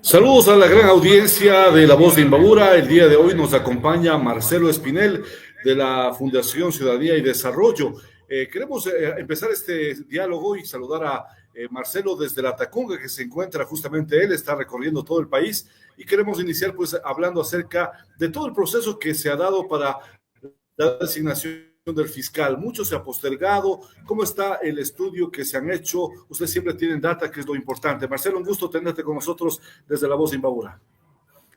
Saludos a la gran audiencia de La Voz de Imbabura. El día de hoy nos acompaña Marcelo Espinel de la Fundación Ciudadanía y Desarrollo. Queremos empezar este diálogo y saludar a Marcelo desde la Tacunga, que se encuentra justamente él, está recorriendo todo el país, y queremos iniciar pues hablando acerca de todo el proceso que se ha dado para la designación del fiscal. Mucho se ha postergado. ¿Cómo está el estudio que se han hecho? Ustedes siempre tienen data, que es lo importante. Marcelo, un gusto tenerte con nosotros desde La Voz de Imbabura.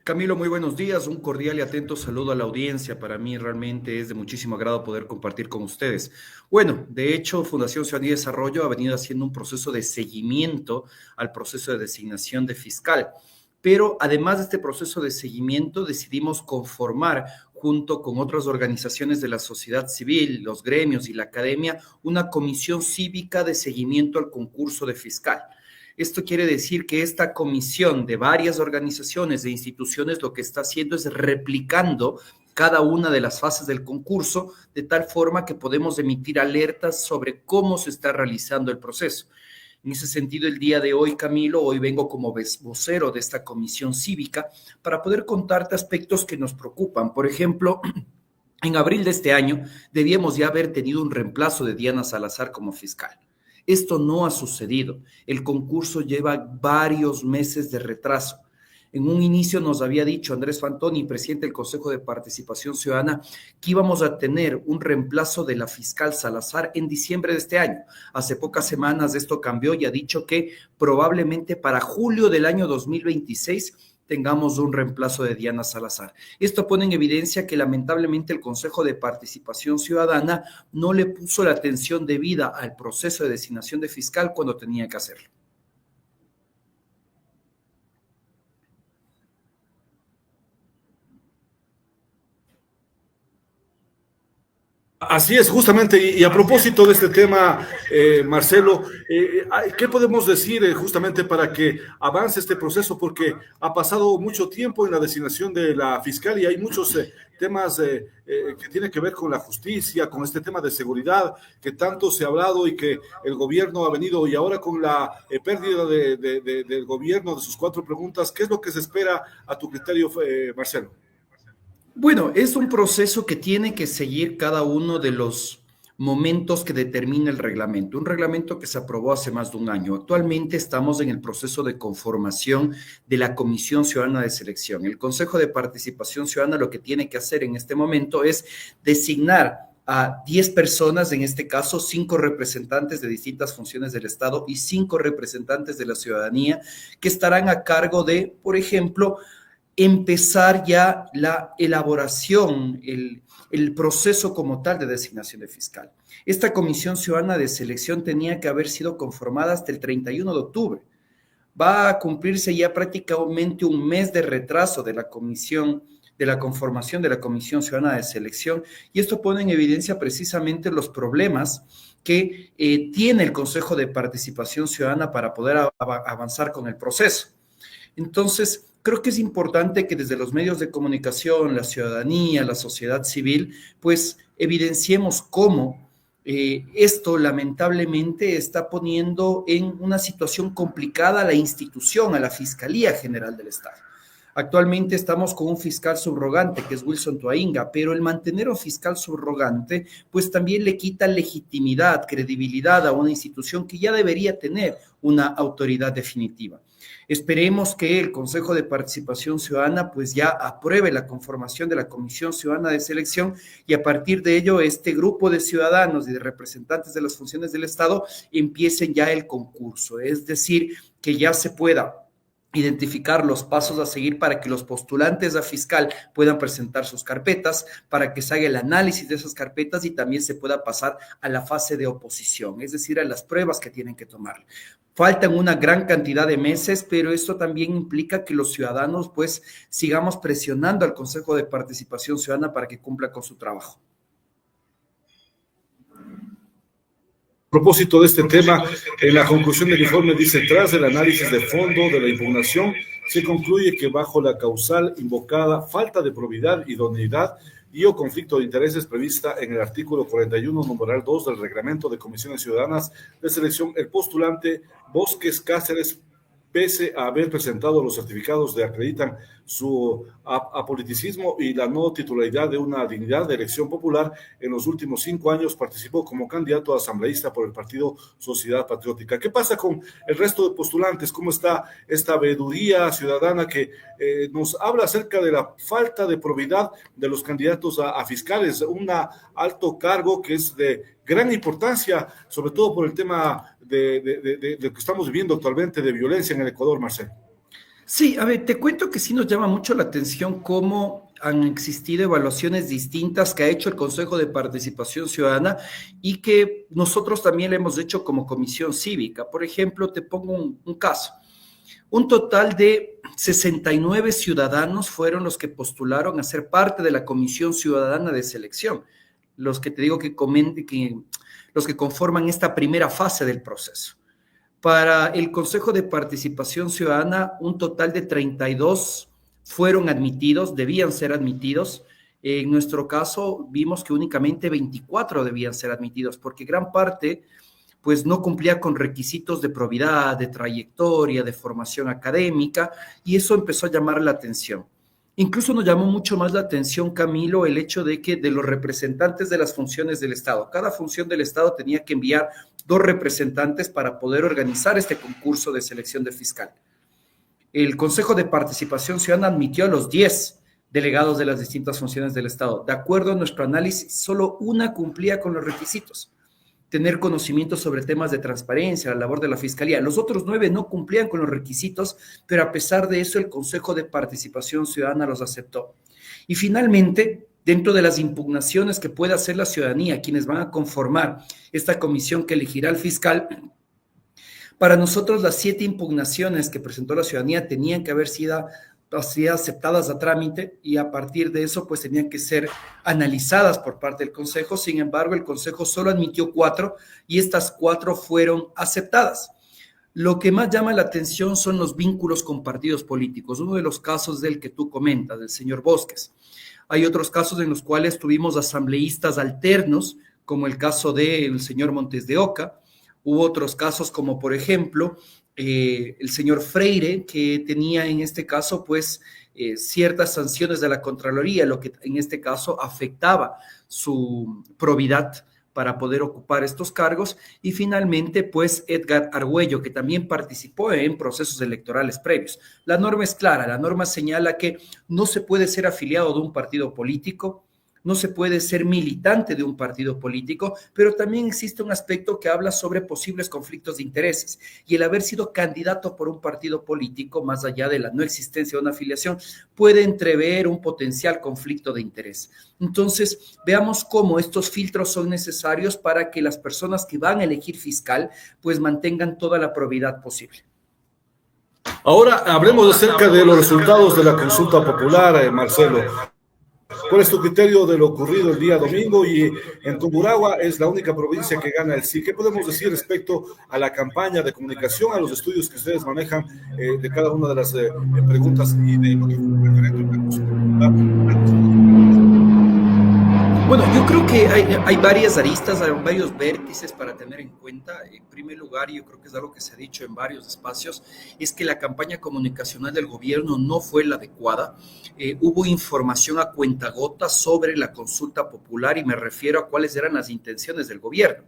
Camilo, muy buenos días. Un cordial y atento saludo a la audiencia. Para mí realmente es de muchísimo agrado poder compartir con ustedes. Bueno, de hecho, Fundación Ciudadanía y Desarrollo ha venido haciendo un proceso de seguimiento al proceso de designación de fiscal. Pero además de este proceso de seguimiento, decidimos conformar, junto con otras organizaciones de la sociedad civil, los gremios y la academia, una comisión cívica de seguimiento al concurso de fiscal. Esto quiere decir que esta comisión de varias organizaciones e instituciones lo que está haciendo es replicando cada una de las fases del concurso, de tal forma que podemos emitir alertas sobre cómo se está realizando el proceso. En ese sentido, el día de hoy, Camilo, hoy vengo como vocero de esta comisión cívica para poder contarte aspectos que nos preocupan. Por ejemplo, en abril de este año debíamos ya haber tenido un reemplazo de Diana Salazar como fiscal. Esto no ha sucedido. El concurso lleva varios meses de retraso. En un inicio nos había dicho Andrés Fantoni, presidente del Consejo de Participación Ciudadana, que íbamos a tener un reemplazo de la fiscal Salazar en diciembre de este año. Hace pocas semanas esto cambió y ha dicho que probablemente para julio del año 2026 tengamos un reemplazo de Diana Salazar. Esto pone en evidencia que lamentablemente el Consejo de Participación Ciudadana no le puso la atención debida al proceso de designación de fiscal cuando tenía que hacerlo. Así es, justamente, y a propósito de este tema, Marcelo, ¿qué podemos decir justamente para que avance este proceso? Porque ha pasado mucho tiempo en la designación de la fiscal y hay muchos temas que tienen que ver con la justicia, con este tema de seguridad que tanto se ha hablado y que el gobierno ha venido, y ahora con la pérdida del gobierno, de sus 4 preguntas, ¿qué es lo que se espera a tu criterio, Marcelo? Bueno, es un proceso que tiene que seguir cada uno de los momentos que determina el reglamento. Un reglamento que se aprobó hace más de un año. Actualmente estamos en el proceso de conformación de la Comisión Ciudadana de Selección. El Consejo de Participación Ciudadana lo que tiene que hacer en este momento es designar a 10 personas, en este caso 5 representantes de distintas funciones del Estado y 5 representantes de la ciudadanía que estarán a cargo de, por ejemplo, empezar ya la elaboración, el proceso como tal de designación de fiscal. Esta Comisión Ciudadana de Selección tenía que haber sido conformada hasta el 31 de octubre. Va a cumplirse ya prácticamente un mes de retraso de la comisión, de la conformación de la Comisión Ciudadana de Selección, y esto pone en evidencia precisamente los problemas que tiene el Consejo de Participación Ciudadana para poder avanzar con el proceso. Entonces, creo que es importante que desde los medios de comunicación, la ciudadanía, la sociedad civil, pues evidenciemos cómo esto lamentablemente está poniendo en una situación complicada a la institución, a la Fiscalía General del Estado. Actualmente estamos con un fiscal subrogante, que es Wilson Toainga, pero el mantener un fiscal subrogante, pues también le quita legitimidad, credibilidad a una institución que ya debería tener una autoridad definitiva. Esperemos que el Consejo de Participación Ciudadana pues ya apruebe la conformación de la Comisión Ciudadana de Selección y a partir de ello este grupo de ciudadanos y de representantes de las funciones del Estado empiecen ya el concurso, es decir, que ya se pueda identificar los pasos a seguir para que los postulantes a fiscal puedan presentar sus carpetas, para que se haga el análisis de esas carpetas y también se pueda pasar a la fase de oposición, es decir, a las pruebas que tienen que tomar. Faltan una gran cantidad de meses, pero esto también implica que los ciudadanos pues sigamos presionando al Consejo de Participación Ciudadana para que cumpla con su trabajo. A propósito de este tema, en la conclusión del informe dice: tras el análisis de fondo de la impugnación, se concluye que bajo la causal invocada falta de probidad, idoneidad y o conflicto de intereses prevista en el artículo 41, numeral 2 del Reglamento de Comisiones Ciudadanas de Selección, el postulante Bosques Cáceres pese a haber presentado los certificados que acreditan su apoliticismo y la no titularidad de una dignidad de elección popular. En los últimos 5 años participó como candidato a asambleísta por el partido Sociedad Patriótica. ¿Qué pasa con el resto de postulantes? ¿Cómo está esta veeduría ciudadana que nos habla acerca de la falta de probidad de los candidatos a fiscales? Un alto cargo que es de gran importancia, sobre todo por el tema de lo que estamos viviendo actualmente de violencia en el Ecuador, Marcelo. Sí, a ver, te cuento que sí nos llama mucho la atención cómo han existido evaluaciones distintas que ha hecho el Consejo de Participación Ciudadana y que nosotros también le hemos hecho como Comisión Cívica. Por ejemplo, te pongo un caso. Un total de 69 ciudadanos fueron los que postularon a ser parte de la Comisión Ciudadana de Selección, los que te digo los que conforman esta primera fase del proceso. Para el Consejo de Participación Ciudadana, un total de 32 fueron admitidos, debían ser admitidos. En nuestro caso, vimos que únicamente 24 debían ser admitidos, porque gran parte pues no cumplía con requisitos de probidad, de trayectoria, de formación académica, y eso empezó a llamar la atención. Incluso nos llamó mucho más la atención, Camilo, el hecho de que de los representantes de las funciones del Estado, cada función del Estado tenía que enviar 2 representantes para poder organizar este concurso de selección de fiscal. El Consejo de Participación Ciudadana admitió a los 10 delegados de las distintas funciones del Estado. De acuerdo a nuestro análisis, solo una cumplía con los requisitos: tener conocimiento sobre temas de transparencia, la labor de la Fiscalía. Los otros 9 no cumplían con los requisitos, pero a pesar de eso el Consejo de Participación Ciudadana los aceptó. Y finalmente, dentro de las impugnaciones que puede hacer la ciudadanía, quienes van a conformar esta comisión que elegirá al fiscal, para nosotros las 7 impugnaciones que presentó la ciudadanía tenían que haber sido aceptadas a trámite y a partir de eso pues tenían que ser analizadas por parte del Consejo. Sin embargo, el Consejo solo admitió 4 y estas 4 fueron aceptadas. Lo que más llama la atención son los vínculos con partidos políticos. Uno de los casos del que tú comentas, del señor Bosques. Hay otros casos en los cuales tuvimos asambleístas alternos, como el caso del señor Montes de Oca. Hubo otros casos como, por ejemplo, el señor Freire, que tenía en este caso, pues, ciertas sanciones de la Contraloría, lo que en este caso afectaba su probidad para poder ocupar estos cargos. Y finalmente, pues, Edgar Argüello, que también participó en procesos electorales previos. La norma es clara, la norma señala que no se puede ser afiliado de un partido político, no se puede ser militante de un partido político, pero también existe un aspecto que habla sobre posibles conflictos de intereses y el haber sido candidato por un partido político, más allá de la no existencia de una afiliación, puede entrever un potencial conflicto de interés. Entonces, veamos cómo estos filtros son necesarios para que las personas que van a elegir fiscal pues mantengan toda la probidad posible. Ahora hablemos acerca de los resultados de la consulta popular, Marcelo. ¿Cuál es tu criterio de lo ocurrido el día domingo? Y en Tungurahua es la única provincia que gana el sí. ¿Qué podemos decir respecto a la campaña de comunicación, a los estudios que ustedes manejan de cada una de las preguntas y de lo que fue el referéndum de la consulta popular? Bueno, yo creo que hay varias aristas, hay varios vértices para tener en cuenta. En primer lugar, yo creo que es algo que se ha dicho en varios espacios, es que la campaña comunicacional del gobierno no fue la adecuada. Hubo información a cuentagotas sobre la consulta popular y me refiero a cuáles eran las intenciones del gobierno,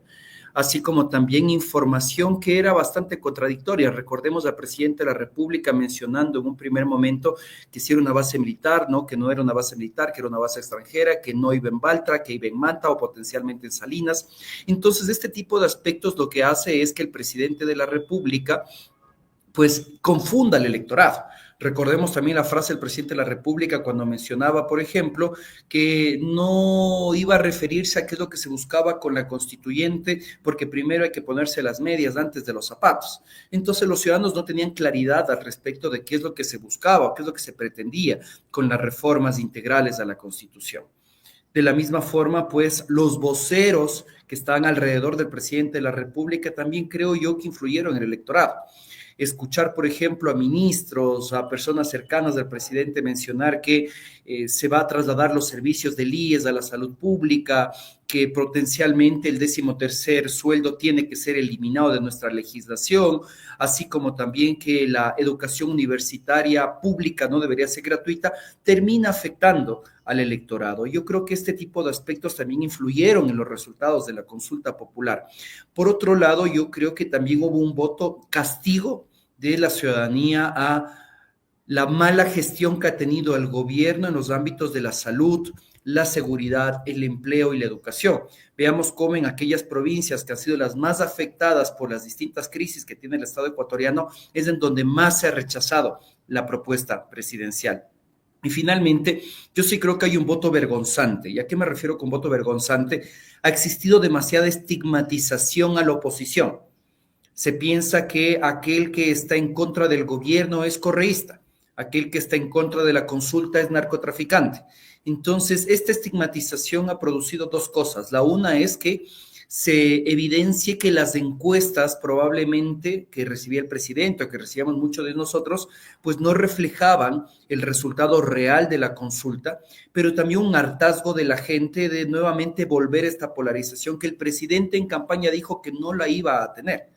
así como también información que era bastante contradictoria. Recordemos al presidente de la República mencionando en un primer momento que sí era una base militar, ¿no? Que no era una base militar, que era una base extranjera, que no iba en Baltra, que iba en Manta o potencialmente en Salinas. Entonces, este tipo de aspectos lo que hace es que el presidente de la República pues confunda al electorado. Recordemos también la frase del presidente de la República cuando mencionaba, por ejemplo, que no iba a referirse a qué es lo que se buscaba con la constituyente, porque primero hay que ponerse las medias antes de los zapatos. Entonces los ciudadanos no tenían claridad al respecto de qué es lo que se buscaba o qué es lo que se pretendía con las reformas integrales a la Constitución. De la misma forma, pues, los voceros que estaban alrededor del presidente de la República también creo yo que influyeron en el electorado. Escuchar, por ejemplo, a ministros, a personas cercanas del presidente mencionar que se va a trasladar los servicios del IES a la salud pública, que potencialmente el 13º sueldo tiene que ser eliminado de nuestra legislación, así como también que la educación universitaria pública no debería ser gratuita, termina afectando al electorado. Yo creo que este tipo de aspectos también influyeron en los resultados de la consulta popular. Por otro lado, yo creo que también hubo un voto castigo de la ciudadanía a la mala gestión que ha tenido el gobierno en los ámbitos de la salud, la seguridad, el empleo y la educación. Veamos cómo en aquellas provincias que han sido las más afectadas por las distintas crisis que tiene el Estado ecuatoriano es en donde más se ha rechazado la propuesta presidencial. Y finalmente, yo sí creo que hay un voto vergonzante. ¿Y a qué me refiero con voto vergonzante? Ha existido demasiada estigmatización a la oposición. Se piensa que aquel que está en contra del gobierno es correísta, aquel que está en contra de la consulta es narcotraficante. Entonces, esta estigmatización ha producido dos cosas. La una es que se evidencie que las encuestas probablemente que recibía el presidente o que recibíamos muchos de nosotros, pues no reflejaban el resultado real de la consulta, pero también un hartazgo de la gente de nuevamente volver a esta polarización que el presidente en campaña dijo que no la iba a tener.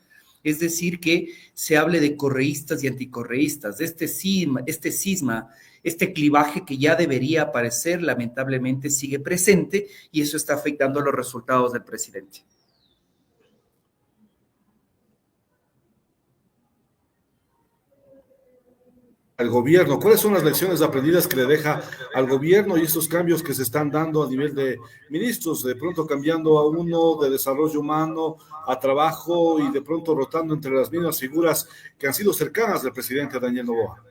Es decir, que se hable de correístas y anticorreístas, de este cisma, este clivaje que ya debería aparecer, lamentablemente sigue presente y eso está afectando los resultados del presidente. Al gobierno, ¿cuáles son las lecciones aprendidas que le deja al gobierno y estos cambios que se están dando a nivel de ministros, de pronto cambiando a uno de desarrollo humano a trabajo y de pronto rotando entre las mismas figuras que han sido cercanas al presidente Daniel Noboa?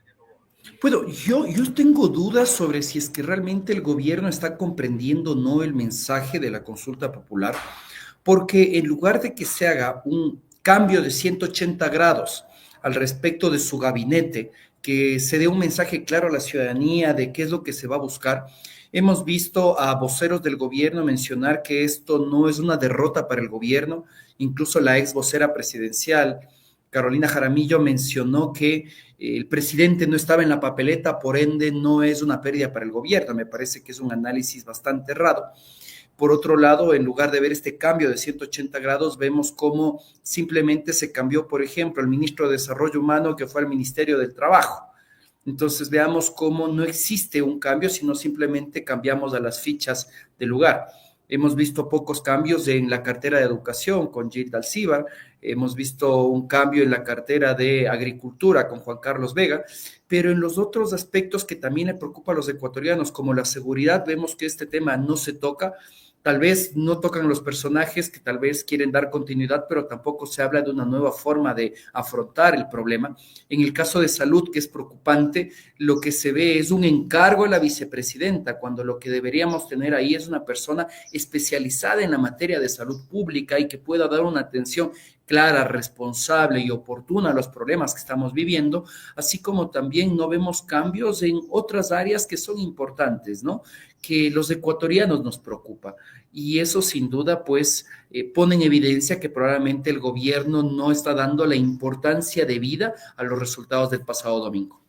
Bueno, yo tengo dudas sobre si es que realmente el gobierno está comprendiendo o no el mensaje de la consulta popular, porque en lugar de que se haga un cambio de 180 grados al respecto de su gabinete, que se dé un mensaje claro a la ciudadanía de qué es lo que se va a buscar, hemos visto a voceros del gobierno mencionar que esto no es una derrota para el gobierno, incluso la ex vocera presidencial, Carolina Jaramillo, mencionó que el presidente no estaba en la papeleta, por ende no es una pérdida para el gobierno. Me parece que es un análisis bastante errado. Por otro lado, en lugar de ver este cambio de 180 grados, vemos cómo simplemente se cambió, por ejemplo, el ministro de Desarrollo Humano que fue al Ministerio del Trabajo. Entonces veamos cómo no existe un cambio, sino simplemente cambiamos a las fichas del lugar. Hemos visto pocos cambios en la cartera de educación con Gilda Alcíbar, hemos visto un cambio en la cartera de agricultura con Juan Carlos Vega, pero en los otros aspectos que también le preocupan a los ecuatorianos, como la seguridad, vemos que este tema no se toca. Tal vez no tocan los personajes que tal vez quieren dar continuidad, pero tampoco se habla de una nueva forma de afrontar el problema. En el caso de salud, que es preocupante, lo que se ve es un encargo a la vicepresidenta, cuando lo que deberíamos tener ahí es una persona especializada en la materia de salud pública y que pueda dar una atención clara, responsable y oportuna a los problemas que estamos viviendo, así como también no vemos cambios en otras áreas que son importantes, ¿no? Que los ecuatorianos nos preocupa. Y eso sin duda, pues, pone en evidencia que probablemente el gobierno no está dando la importancia debida a los resultados del pasado domingo.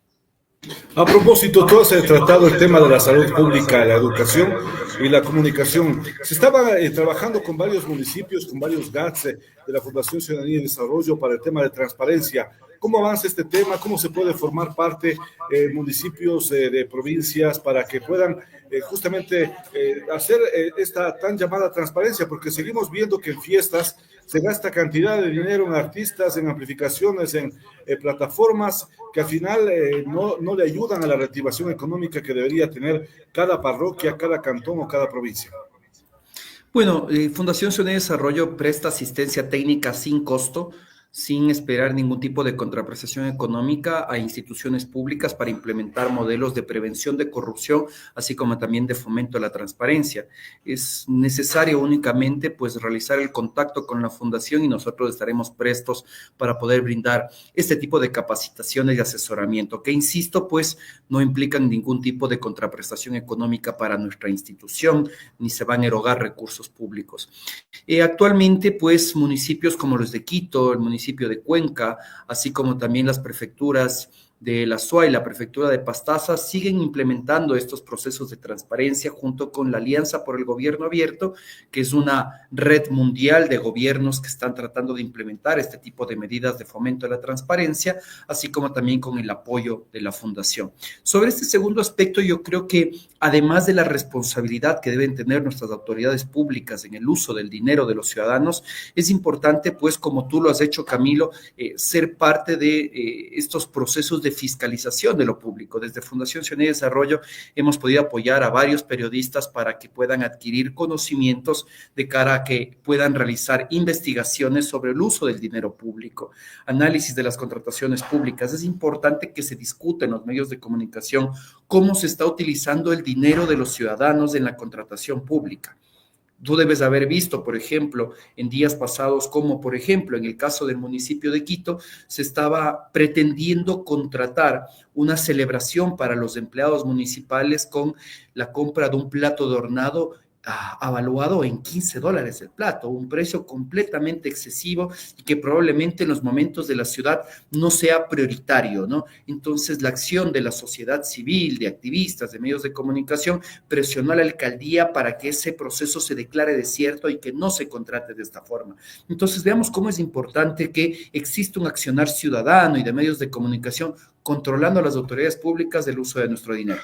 A propósito, tú has tratado el tema de la salud pública, la educación y la comunicación. Se estaba trabajando con varios municipios, con varios GATS de la Fundación Ciudadanía y Desarrollo para el tema de transparencia. ¿Cómo avanza este tema? ¿Cómo se puede formar parte municipios de provincias para que puedan justamente hacer esta tan llamada transparencia? Porque seguimos viendo que en fiestas se gasta cantidad de dinero en artistas, en amplificaciones, en plataformas que al final no le ayudan a la reactivación económica que debería tener cada parroquia, cada cantón o cada provincia. Bueno, Fundación Ciudadanía y Desarrollo presta asistencia técnica sin costo, sin esperar ningún tipo de contraprestación económica a instituciones públicas para implementar modelos de prevención de corrupción, así como también de fomento a la transparencia. Es necesario únicamente pues realizar el contacto con la fundación y nosotros estaremos prestos para poder brindar este tipo de capacitaciones y asesoramiento, que insisto, pues no implican ningún tipo de contraprestación económica para nuestra institución, ni se van a erogar recursos públicos. Actualmente, pues municipios como los de Quito, el municipio de Cuenca, así como también las prefecturas de la SUA y la Prefectura de Pastaza siguen implementando estos procesos de transparencia junto con la Alianza por el Gobierno Abierto, que es una red mundial de gobiernos que están tratando de implementar este tipo de medidas de fomento de la transparencia, así como también con el apoyo de la Fundación. Sobre este segundo aspecto, yo creo que además de la responsabilidad que deben tener nuestras autoridades públicas en el uso del dinero de los ciudadanos, es importante, pues, como tú lo has hecho, Camilo, ser parte de estos procesos de fiscalización de lo público. Desde Fundación Ciudadanía y Desarrollo hemos podido apoyar a varios periodistas para que puedan adquirir conocimientos de cara a que puedan realizar investigaciones sobre el uso del dinero público, análisis de las contrataciones públicas. Es importante que se discute en los medios de comunicación cómo se está utilizando el dinero de los ciudadanos en la contratación pública. Tú debes haber visto, por ejemplo, en días pasados, como por ejemplo en el caso del municipio de Quito, se estaba pretendiendo contratar una celebración para los empleados municipales con la compra de un plato de hornado avaluado en $15 el plato, un precio completamente excesivo y que probablemente en los momentos de la ciudad no sea prioritario, ¿no? Entonces, la acción de la sociedad civil, de activistas, de medios de comunicación, presionó a la alcaldía para que ese proceso se declare desierto y que no se contrate de esta forma. Entonces, veamos cómo es importante que exista un accionar ciudadano y de medios de comunicación controlando a las autoridades públicas del uso de nuestro dinero.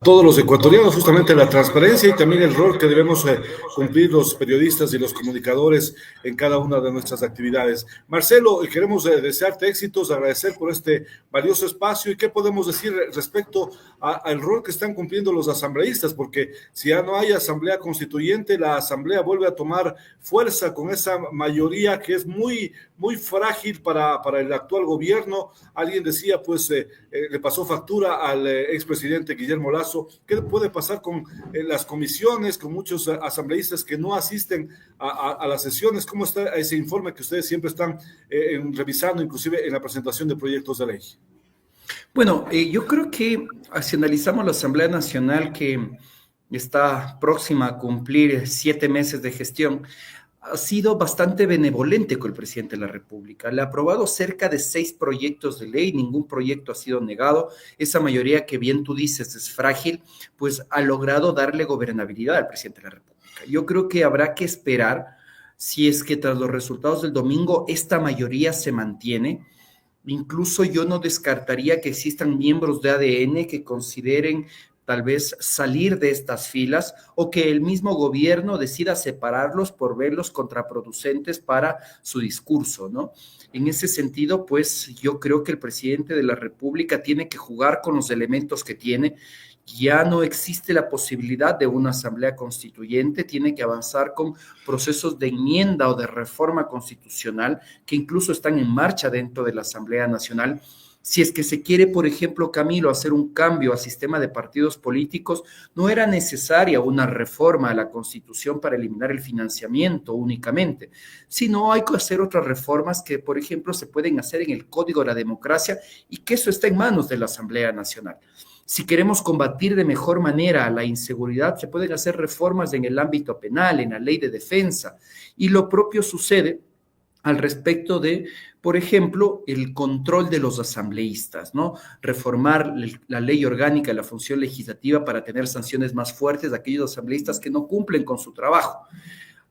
Todos los ecuatorianos, justamente la transparencia y también el rol que debemos cumplir los periodistas y los comunicadores en cada una de nuestras actividades. Marcelo, queremos desearte éxitos, agradecer por este valioso espacio y qué podemos decir respecto al rol que están cumpliendo los asambleístas, porque si ya no hay asamblea constituyente, la asamblea vuelve a tomar fuerza con esa mayoría que es muy, muy frágil para el actual gobierno. Alguien decía, pues, le pasó factura al expresidente Guillermo Lasso. ¿Qué puede pasar con las comisiones, con muchos asambleístas que no asisten a las sesiones? ¿Cómo está ese informe que ustedes siempre están revisando, inclusive en la presentación de proyectos de ley? Bueno, yo creo que si analizamos la Asamblea Nacional que está próxima a cumplir 7 meses de gestión, ha sido bastante benevolente con el presidente de la República. Le ha aprobado cerca de 6 proyectos de ley, ningún proyecto ha sido negado. Esa mayoría que bien tú dices es frágil, pues ha logrado darle gobernabilidad al presidente de la República. Yo creo que habrá que esperar si es que tras los resultados del domingo esta mayoría se mantiene. Incluso yo no descartaría que existan miembros de ADN que consideren tal vez salir de estas filas o que el mismo gobierno decida separarlos por verlos contraproducentes para su discurso, ¿no? En ese sentido, pues yo creo que el presidente de la República tiene que jugar con los elementos que tiene. Ya no existe la posibilidad de una asamblea constituyente, tiene que avanzar con procesos de enmienda o de reforma constitucional que incluso están en marcha dentro de la Asamblea Nacional. Si es que se quiere, por ejemplo, Camilo, hacer un cambio al sistema de partidos políticos, no era necesaria una reforma a la Constitución para eliminar el financiamiento únicamente, sino hay que hacer otras reformas que, por ejemplo, se pueden hacer en el Código de la Democracia y que eso está en manos de la Asamblea Nacional. Si queremos combatir de mejor manera la inseguridad, se pueden hacer reformas en el ámbito penal, en la ley de defensa, y lo propio sucede al respecto de, por ejemplo, el control de los asambleístas, ¿no? Reformar la ley orgánica de la función legislativa para tener sanciones más fuertes de aquellos asambleístas que no cumplen con su trabajo.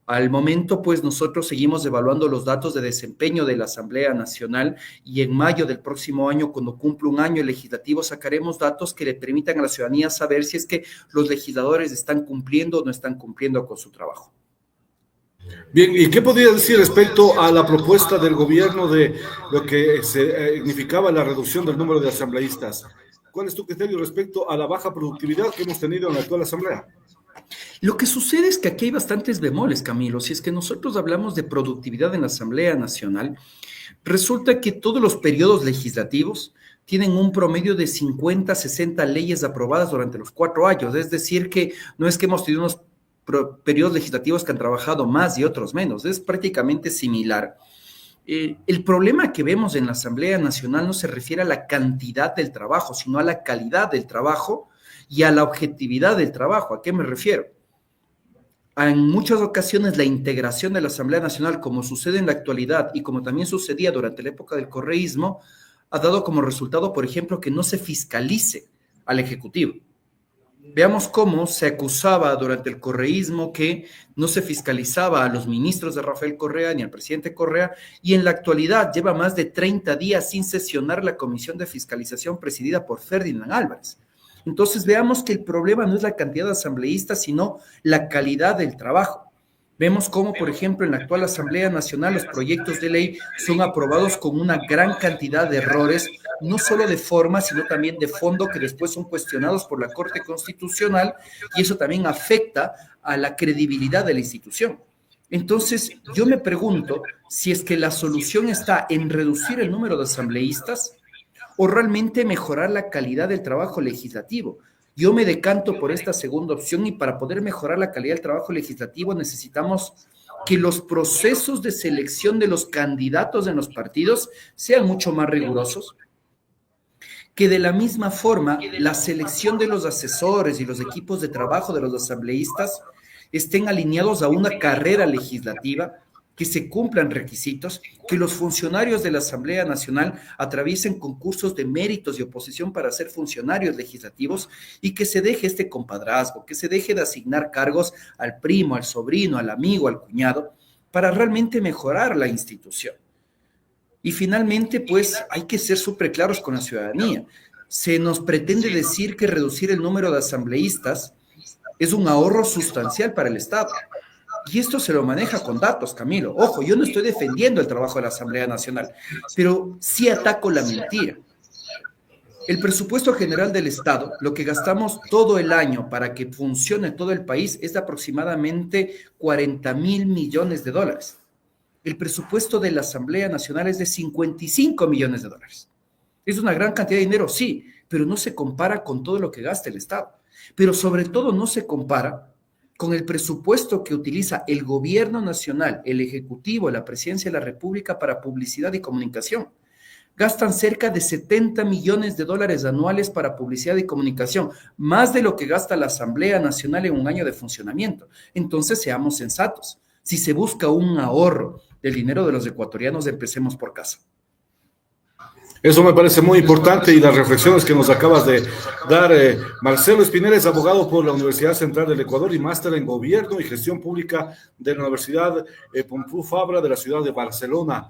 Al momento, pues nosotros seguimos evaluando los datos de desempeño de la Asamblea Nacional y en mayo del próximo año, cuando cumpla un año legislativo, sacaremos datos que le permitan a la ciudadanía saber si es que los legisladores están cumpliendo o no están cumpliendo con su trabajo. Bien, ¿y qué podría decir respecto a la propuesta del gobierno de lo que significaba la reducción del número de asambleístas? ¿Cuál es tu criterio respecto a la baja productividad que hemos tenido en la actual asamblea? Lo que sucede es que aquí hay bastantes bemoles, Camilo. Si es que nosotros hablamos de productividad en la Asamblea Nacional, resulta que todos los periodos legislativos tienen un promedio de 50, 60 leyes aprobadas durante los 4 años. Es decir, que no es que hemos tenido unos periodos legislativos que han trabajado más y otros menos, es prácticamente similar. El problema que vemos en la Asamblea Nacional no se refiere a la cantidad del trabajo, sino a la calidad del trabajo y a la objetividad del trabajo. ¿A qué me refiero? En muchas ocasiones la integración de la Asamblea Nacional, como sucede en la actualidad y como también sucedía durante la época del correísmo, ha dado como resultado, por ejemplo, que no se fiscalice al Ejecutivo. Veamos cómo se acusaba durante el correísmo que no se fiscalizaba a los ministros de Rafael Correa ni al presidente Correa, y en la actualidad lleva más de 30 días sin sesionar la comisión de fiscalización presidida por Ferdinand Álvarez. Entonces veamos que el problema no es la cantidad de asambleístas, sino la calidad del trabajo. Vemos cómo, por ejemplo, en la actual Asamblea Nacional los proyectos de ley son aprobados con una gran cantidad de errores, no solo de forma, sino también de fondo, que después son cuestionados por la Corte Constitucional, y eso también afecta a la credibilidad de la institución. Entonces, yo me pregunto si es que la solución está en reducir el número de asambleístas o realmente mejorar la calidad del trabajo legislativo. Yo me decanto por esta segunda opción, y para poder mejorar la calidad del trabajo legislativo necesitamos que los procesos de selección de los candidatos en los partidos sean mucho más rigurosos, que de la misma forma la selección de los asesores y los equipos de trabajo de los asambleístas estén alineados a una carrera legislativa, que se cumplan requisitos, que los funcionarios de la Asamblea Nacional atraviesen concursos de méritos y oposición para ser funcionarios legislativos, y que se deje este compadrazgo, que se deje de asignar cargos al primo, al sobrino, al amigo, al cuñado, para realmente mejorar la institución. Y finalmente, pues hay que ser súper claros con la ciudadanía. Se nos pretende decir que reducir el número de asambleístas es un ahorro sustancial para el Estado. Y esto se lo maneja con datos, Camilo. Ojo, yo no estoy defendiendo el trabajo de la Asamblea Nacional, pero sí ataco la mentira. El presupuesto general del Estado, lo que gastamos todo el año para que funcione todo el país, es de aproximadamente 40.000 millones de dólares. El presupuesto de la Asamblea Nacional es de 55 millones de dólares. ¿Es una gran cantidad de dinero? Sí, pero no se compara con todo lo que gasta el Estado. Pero sobre todo no se compara con el presupuesto que utiliza el gobierno nacional, el Ejecutivo, la Presidencia de la República para publicidad y comunicación. Gastan cerca de 70 millones de dólares anuales para publicidad y comunicación, más de lo que gasta la Asamblea Nacional en un año de funcionamiento. Entonces, seamos sensatos. Si se busca un ahorro del dinero de los ecuatorianos, empecemos por casa. Eso me parece muy importante, y las reflexiones que nos acabas de dar. Marcelo Espinel es abogado por la Universidad Central del Ecuador y máster en Gobierno y Gestión Pública de la Universidad Pompeu Fabra de la ciudad de Barcelona.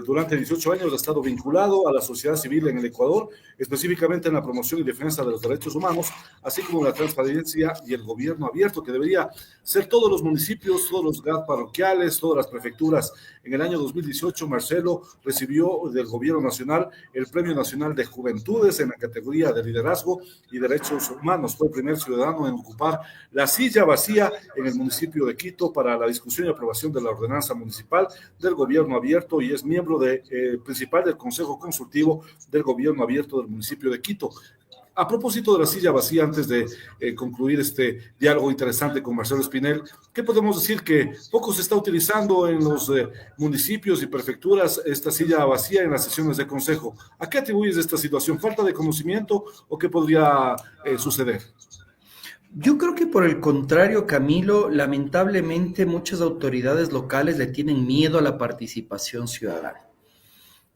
Durante 18 años ha estado vinculado a la sociedad civil en el Ecuador, específicamente en la promoción y defensa de los derechos humanos, así como la transparencia y el gobierno abierto, que debería ser todos los municipios, todos los GAT parroquiales, todas las prefecturas. En el año 2018, Marcelo recibió del Gobierno Nacional el Premio Nacional de Juventudes en la categoría de Liderazgo y Derechos Humanos. Fue el primer ciudadano en ocupar la silla vacía en el municipio de Quito para la discusión y aprobación de la ordenanza municipal del Gobierno Abierto, y es miembro principal del Consejo Consultivo del Gobierno Abierto del municipio de Quito. A propósito de la silla vacía, antes de concluir este diálogo interesante con Marcelo Espinel, ¿qué podemos decir? Que poco se está utilizando en los municipios y prefecturas esta silla vacía en las sesiones de consejo. ¿A qué atribuyes esta situación? ¿Falta de conocimiento o qué podría suceder? Yo creo que por el contrario, Camilo, lamentablemente muchas autoridades locales le tienen miedo a la participación ciudadana.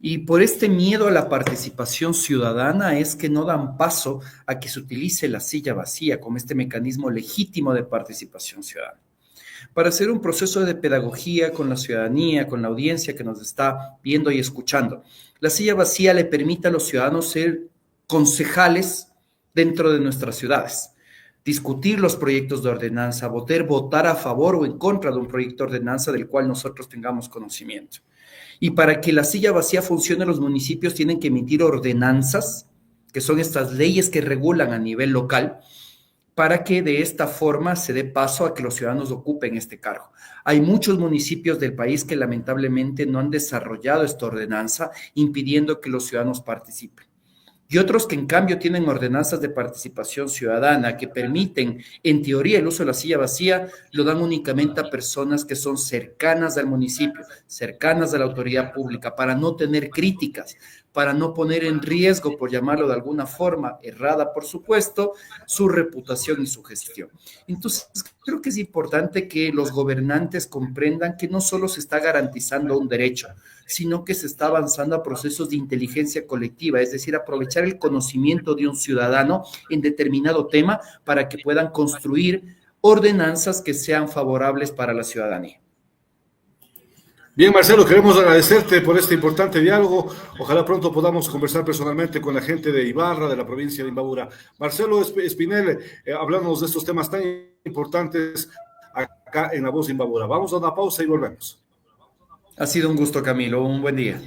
Y por este miedo a la participación ciudadana es que no dan paso a que se utilice la silla vacía como este mecanismo legítimo de participación ciudadana. Para hacer un proceso de pedagogía con la ciudadanía, con la audiencia que nos está viendo y escuchando, la silla vacía le permite a los ciudadanos ser concejales dentro de nuestras ciudades, discutir los proyectos de ordenanza, poder votar a favor o en contra de un proyecto de ordenanza del cual nosotros tengamos conocimiento. Y para que la silla vacía funcione, los municipios tienen que emitir ordenanzas, que son estas leyes que regulan a nivel local, para que de esta forma se dé paso a que los ciudadanos ocupen este cargo. Hay muchos municipios del país que lamentablemente no han desarrollado esta ordenanza, impidiendo que los ciudadanos participen. Y otros que en cambio tienen ordenanzas de participación ciudadana que permiten, en teoría, el uso de la silla vacía, lo dan únicamente a personas que son cercanas al municipio, cercanas a la autoridad pública, para no tener críticas, para no poner en riesgo, por llamarlo de alguna forma, errada, por supuesto, su reputación y su gestión. Entonces, creo que es importante que los gobernantes comprendan que no solo se está garantizando un derecho, sino que se está avanzando a procesos de inteligencia colectiva, es decir, aprovechar el conocimiento de un ciudadano en determinado tema para que puedan construir ordenanzas que sean favorables para la ciudadanía. Bien, Marcelo, queremos agradecerte por este importante diálogo. Ojalá pronto podamos conversar personalmente con la gente de Ibarra, de la provincia de Imbabura. Marcelo Espinel, hablamos de estos temas tan importantes acá en La Voz de Imbabura. Vamos a una pausa y volvemos. Ha sido un gusto, Camilo. Un buen día.